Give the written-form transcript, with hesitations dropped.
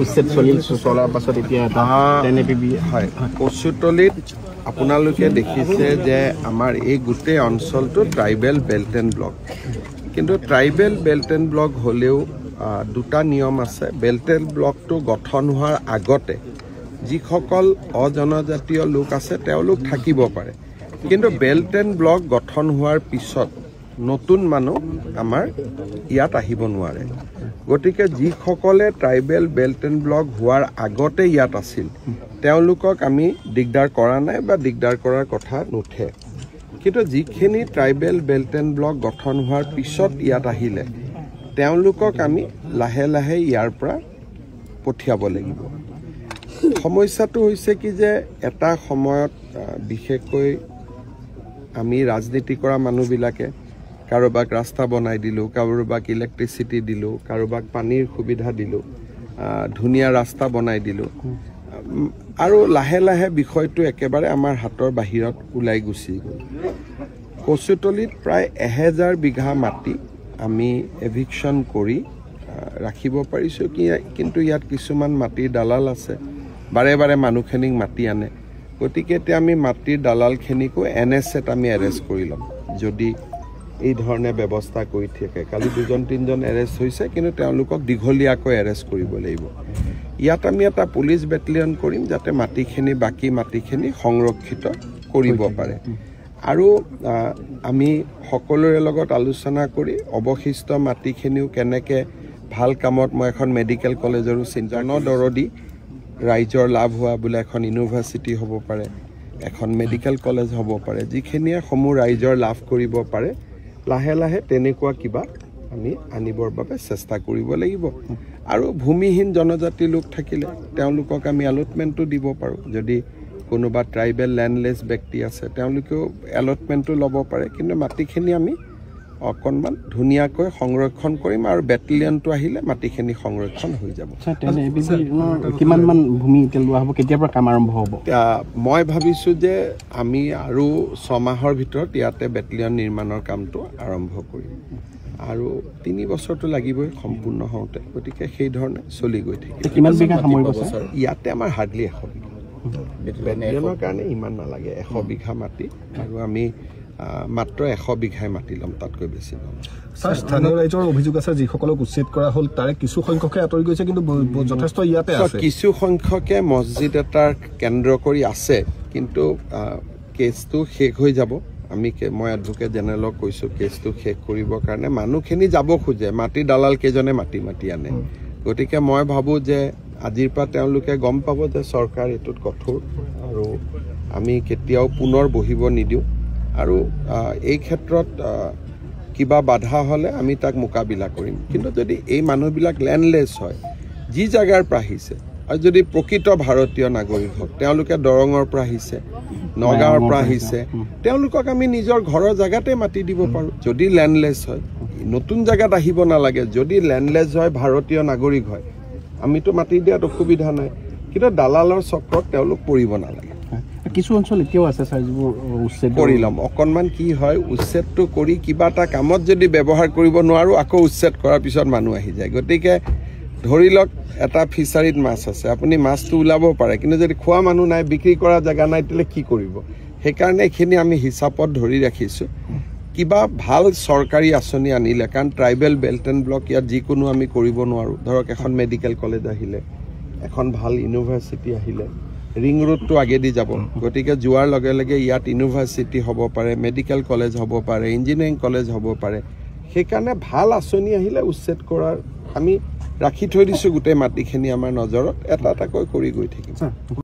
উচ্ছেদ চলাৰ পাছত এতিয়া হয় কচুতলিত আপোনালোকে দেখিছে যে আমাৰ এই গোটেই অঞ্চলটো ট্ৰাইবেল বেল্ট এণ্ড ব্লক কিন্তু ট্ৰাইবেল বেল্ট এণ্ড ব্লক হ'লেও দুটা নিয়ম আছে বেল্ট এণ্ড ব্লকটো গঠন হোৱাৰ আগতে যিসকল অজনজাতীয় লোক আছে তেওঁলোক থাকিব পাৰে কিন্তু বেল্ট এণ্ড ব্লক গঠন হোৱাৰ পিছত নতুন মানুহ আমাৰ ইয়াত আহিব নোৱাৰে গতিকে যিসকলে ট্ৰাইবেল বেল্ট এণ্ড ব্লক হোৱাৰ আগতে ইয়াত আছিল তেওঁলোকক আমি দিগদাৰ কৰা নাই বা দিগদাৰ কৰাৰ কথা নুঠে কিন্তু যিখিনি ট্ৰাইবেল বেল্ট এণ্ড ব্লক গঠন হোৱাৰ পিছত ইয়াত আহিলে তেওঁলোকক আমি লাহে লাহে ইয়াৰ পৰা পঠিয়াব লাগিব সমস্যাটো হৈছে কি যে এটা সময়ত বিশেষকৈ আমি ৰাজনীতি কৰা মানুহবিলাকে কাৰোবাক ৰাস্তা বনাই দিলোঁ কাৰোবাক ইলেক্ট্ৰিচিটি দিলোঁ কাৰোবাক পানীৰ সুবিধা দিলোঁ ধুনীয়া ৰাস্তা বনাই দিলোঁ আৰু লাহে লাহে বিষয়টো একেবাৰে আমাৰ হাতৰ বাহিৰত ওলাই গুচি গ'ল কচুতলিত প্ৰায় 1000 বিঘা মাটি আমি এভিকশ্যন কৰি ৰাখিব পাৰিছোঁ কিন্তু ইয়াত কিছুমান মাটিৰ দালাল আছে বাৰে বাৰে মানুহখিনিক মাটি আনে গতিকে এতিয়া আমি মাটিৰ দালালখিনিকো NSAত আমি এৰেষ্ট কৰি ল'ম যদি এই ধৰণে ব্যৱস্থা কৰি থাকে কালি 2-3জন এৰেষ্ট হৈছে কিন্তু তেওঁলোকক দীঘলীয়াকৈ এৰেষ্ট কৰিব লাগিব ইয়াত আমি এটা পুলিচ বেটেলিয়ন কৰিম যাতে মাটিখিনি বাকী মাটিখিনি সংৰক্ষিত কৰিব পাৰে আৰু আমি সকলোৰে লগত আলোচনা কৰি অৱশিষ্ট মাটিখিনিও কেনেকৈ ভাল কামত মই এখন মেডিকেল কলেজৰো চিন্তা নদৰদি ৰাইজৰ লাভ হোৱা বোলে এখন ইউনিভাৰ্চিটি হ'ব পাৰে এখন মেডিকেল কলেজ হ'ব পাৰে যিখিনিয়ে সমূহ ৰাইজৰ লাভ কৰিব পাৰে লাহে লাহে তেনেকুৱা কিবা আমি আনিবৰ বাবে চেষ্টা কৰিব লাগিব আৰু ভূমিহীন জনজাতি লোক থাকিলে তেওঁলোকক আমি এলটমেণ্টটো দিব পাৰোঁ যদি কোনোবা ট্ৰাইবেল লেণ্ডলেছ ব্যক্তি আছে তেওঁলোকেও এলটমেণ্টটো ল'ব পাৰে কিন্তু মাটিখিনি আমি অকণমান ধুনীয়াকৈ সংৰক্ষণ কৰিম আৰু বেটেলিয়নটো আহিলে মাটিখিনি সংৰক্ষণ হৈ যাব কিমানমান ভূমি এতিয়া লোৱা হ'ব কেতিয়াৰ পৰা কাম আৰম্ভ হ'ব মই ভাবিছোঁ যে আমি আৰু 6 মাহৰ ভিতৰত ইয়াতে বেটেলিয়ন নিৰ্মাণৰ কামটো আৰম্ভ কৰিম আৰু 3 বছৰটো লাগিবই সম্পূৰ্ণ হওঁতে গতিকে সেই ধৰণে চলি গৈ থাকিব কিমান বিঘা সামৰিব ইয়াতে আমাৰ হাৰ্ডলি 100 বিঘা বেটেলিয়নৰ কাৰণে ইমান নালাগে 100 বিঘা মাটি আৰু আমি মাত্ৰ 100 বিঘাই মাটি ল'ম তাতকৈ বেছি ল'ম স্থানীয় ৰাইজৰ অভিযোগ আছে যিসকলক উচ্ছেদ কৰা হ'ল তাৰে কিছু সংখ্যকে আঁতৰি গৈছে কিন্তু যথেষ্ট ইয়াতে আছে কিছু সংখ্যকে মছজিদ এটাৰ কেন্দ্ৰ কৰি আছে কিন্তু কেছটো শেষ হৈ যাব মই এডভোকেট জেনেৰেলক কৈছোঁ কেছটো শেষ কৰিবৰ কাৰণে মানুহখিনি যাব খোজে মাটি দালাল কেইজনে মাটি আনে গতিকে মই ভাবোঁ যে আজিৰ পৰা তেওঁলোকে গম পাব যে চৰকাৰ এইটোত কঠোৰ আৰু আমি কেতিয়াও পুনৰ বহিব নিদিওঁ আৰু এই ক্ষেত্ৰত কিবা বাধা হ'লে আমি তাক মোকাবিলা কৰিম কিন্তু যদি এই মানুহবিলাক লেণ্ডলেছ হয় যি জাগাৰ পৰা আহিছে আৰু যদি প্ৰকৃত ভাৰতীয় নাগৰিক হওক তেওঁলোকে দৰঙৰ পৰা আহিছে নগাঁৱৰ পৰা আহিছে তেওঁলোকক আমি নিজৰ ঘৰৰ জাগাতে মাটি দিব পাৰোঁ যদি লেণ্ডলেছ হয় নতুন জাগাত আহিব নালাগে যদি লেণ্ডলেছ হয় ভাৰতীয় নাগৰিক হয় আমিতো মাটি দিয়াত অসুবিধা নাই কিন্তু দালালৰ চক্ৰত তেওঁলোক পৰিব নালাগে কিছু অঞ্চল এতিয়াও আছে ছাৰ যিবোৰ উচ্ছেদ কৰি ল'ম অকণমান কি হয় উচ্ছেদটো কৰি কিবা এটা কামত যদি ব্যৱহাৰ কৰিব নোৱাৰোঁ আকৌ উচ্ছেদ কৰাৰ পিছত মানুহ আহি যায় গতিকে ধৰি লওক এটা ফিচাৰীত মাছ আছে আপুনি মাছটো ওলাব পাৰে কিন্তু যদি খোৱা মানুহ নাই বিক্ৰী কৰা জেগা নাই তেতিয়াহ'লে কি কৰিব সেইকাৰণে এইখিনি আমি হিচাপত ধৰি ৰাখিছোঁ কিবা ভাল চৰকাৰী আঁচনি আনিলে কাৰণ ট্ৰাইবেল বেল্ট এণ্ড ব্লক ইয়াত যিকোনো আমি কৰিব নোৱাৰোঁ ধৰক এখন মেডিকেল কলেজ আহিলে এখন ভাল ইউনিভাৰ্চিটি আহিলে ৰিং ৰোডটো আগেদি যাব গতিকে যোৱাৰ লগে লগে ইয়াত ইউনিভাৰ্চিটি হ'ব পাৰে মেডিকেল কলেজ হ'ব পাৰে ইঞ্জিনিয়াৰিং কলেজ হ'ব পাৰে সেইকাৰণে ভাল আঁচনি আহিলে উচ্ছেদ কৰাৰ আমি ৰাখি থৈ দিছোঁ গোটেই মাটিখিনি আমাৰ নজৰত এটা এটাকৈ কৰি গৈ থাকিম